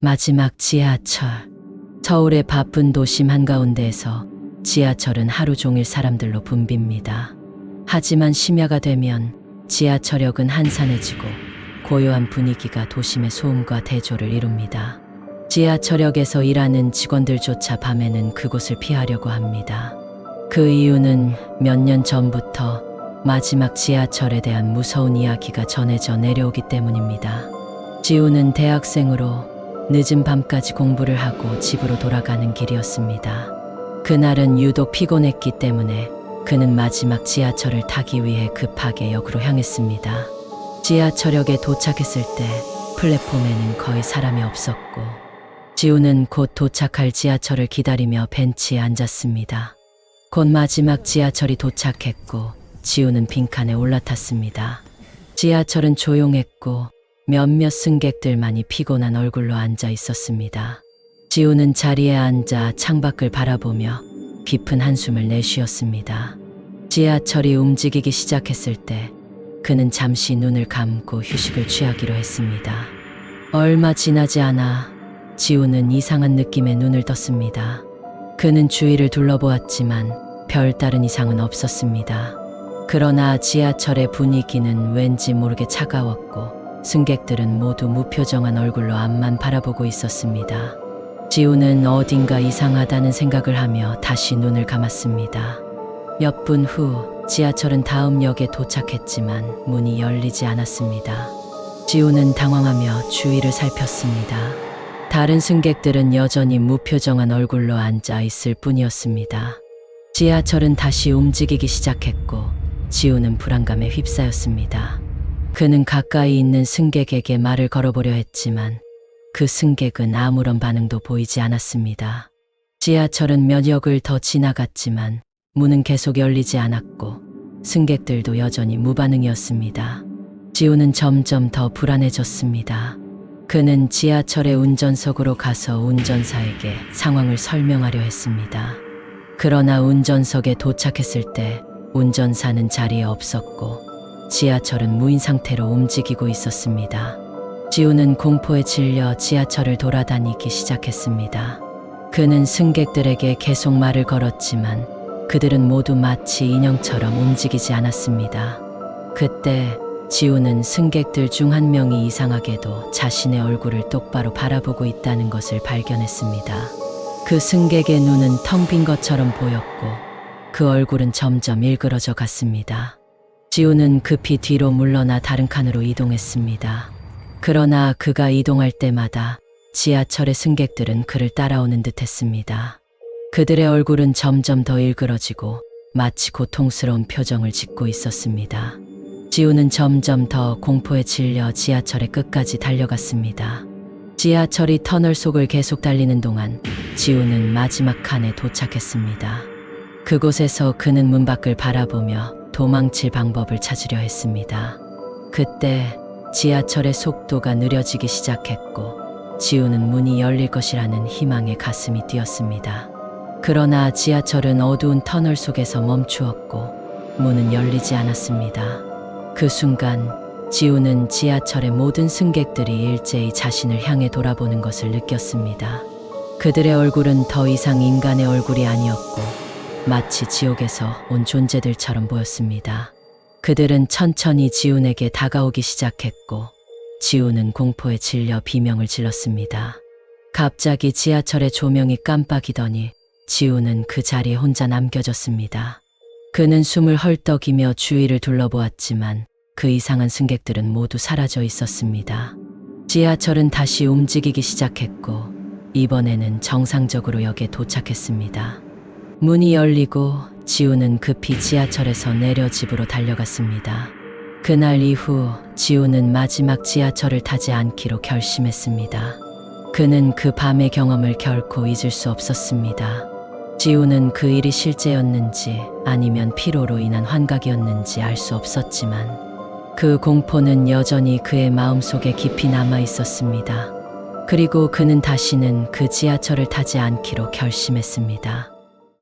마지막 지하철. 서울의 바쁜 도심 한가운데에서 지하철은 하루 종일 사람들로 붐빕니다. 하지만 심야가 되면 지하철역은 한산해지고 고요한 분위기가 도심의 소음과 대조를 이룹니다. 지하철역에서 일하는 직원들조차 밤에는 그곳을 피하려고 합니다. 그 이유는 몇 년 전부터 마지막 지하철에 대한 무서운 이야기가 전해져 내려오기 때문입니다. 지우는 대학생으로 늦은 밤까지 공부를 하고 집으로 돌아가는 길이었습니다. 그날은 유독 피곤했기 때문에 그는 마지막 지하철을 타기 위해 급하게 역으로 향했습니다. 지하철역에 도착했을 때 플랫폼에는 거의 사람이 없었고 지우는 곧 도착할 지하철을 기다리며 벤치에 앉았습니다. 곧 마지막 지하철이 도착했고 지우는 빈칸에 올라탔습니다. 지하철은 조용했고 몇몇 승객들만이 피곤한 얼굴로 앉아 있었습니다. 지우는 자리에 앉아 창밖을 바라보며 깊은 한숨을 내쉬었습니다. 지하철이 움직이기 시작했을 때 그는 잠시 눈을 감고 휴식을 취하기로 했습니다. 얼마 지나지 않아 지우는 이상한 느낌에 눈을 떴습니다. 그는 주위를 둘러보았지만 별다른 이상은 없었습니다. 그러나 지하철의 분위기는 왠지 모르게 차가웠고 승객들은 모두 무표정한 얼굴로 앞만 바라보고 있었습니다. 지우는 어딘가 이상하다는 생각을 하며 다시 눈을 감았습니다. 몇 분 후 지하철은 다음 역에 도착했지만 문이 열리지 않았습니다. 지우는 당황하며 주위를 살폈습니다. 다른 승객들은 여전히 무표정한 얼굴로 앉아 있을 뿐이었습니다. 지하철은 다시 움직이기 시작했고 지우는 불안감에 휩싸였습니다. 그는 가까이 있는 승객에게 말을 걸어보려 했지만 그 승객은 아무런 반응도 보이지 않았습니다. 지하철은 몇 역을 더 지나갔지만 문은 계속 열리지 않았고 승객들도 여전히 무반응이었습니다. 지우는 점점 더 불안해졌습니다. 그는 지하철의 운전석으로 가서 운전사에게 상황을 설명하려 했습니다. 그러나 운전석에 도착했을 때 운전사는 자리에 없었고 지하철은 무인 상태로 움직이고 있었습니다. 지우는 공포에 질려 지하철을 돌아다니기 시작했습니다. 그는 승객들에게 계속 말을 걸었지만 그들은 모두 마치 인형처럼 움직이지 않았습니다. 그때 지우는 승객들 중 한 명이 이상하게도 자신의 얼굴을 똑바로 바라보고 있다는 것을 발견했습니다. 그 승객의 눈은 텅 빈 것처럼 보였고 그 얼굴은 점점 일그러져 갔습니다. 지우는 급히 뒤로 물러나 다른 칸으로 이동했습니다. 그러나 그가 이동할 때마다 지하철의 승객들은 그를 따라오는 듯 했습니다. 그들의 얼굴은 점점 더 일그러지고 마치 고통스러운 표정을 짓고 있었습니다. 지우는 점점 더 공포에 질려 지하철의 끝까지 달려갔습니다. 지하철이 터널 속을 계속 달리는 동안 지우는 마지막 칸에 도착했습니다. 그곳에서 그는 문 밖을 바라보며 도망칠 방법을 찾으려 했습니다. 그때 지하철의 속도가 느려지기 시작했고 지우는 문이 열릴 것이라는 희망에 가슴이 뛰었습니다. 그러나 지하철은 어두운 터널 속에서 멈추었고 문은 열리지 않았습니다. 그 순간 지우는 지하철의 모든 승객들이 일제히 자신을 향해 돌아보는 것을 느꼈습니다. 그들의 얼굴은 더 이상 인간의 얼굴이 아니었고 마치 지옥에서 온 존재들처럼 보였습니다. 그들은 천천히 지훈에게 다가오기 시작했고 지훈은 공포에 질려 비명을 질렀습니다. 갑자기 지하철의 조명이 깜빡이더니 지훈은 그 자리에 혼자 남겨졌습니다. 그는 숨을 헐떡이며 주위를 둘러보았지만 그 이상한 승객들은 모두 사라져 있었습니다. 지하철은 다시 움직이기 시작했고 이번에는 정상적으로 역에 도착했습니다. 문이 열리고 지우는 급히 지하철에서 내려 집으로 달려갔습니다. 그날 이후 지우는 마지막 지하철을 타지 않기로 결심했습니다. 그는 그 밤의 경험을 결코 잊을 수 없었습니다. 지우는 그 일이 실제였는지 아니면 피로로 인한 환각이었는지 알 수 없었지만 그 공포는 여전히 그의 마음속에 깊이 남아 있었습니다. 그리고 그는 다시는 그 지하철을 타지 않기로 결심했습니다.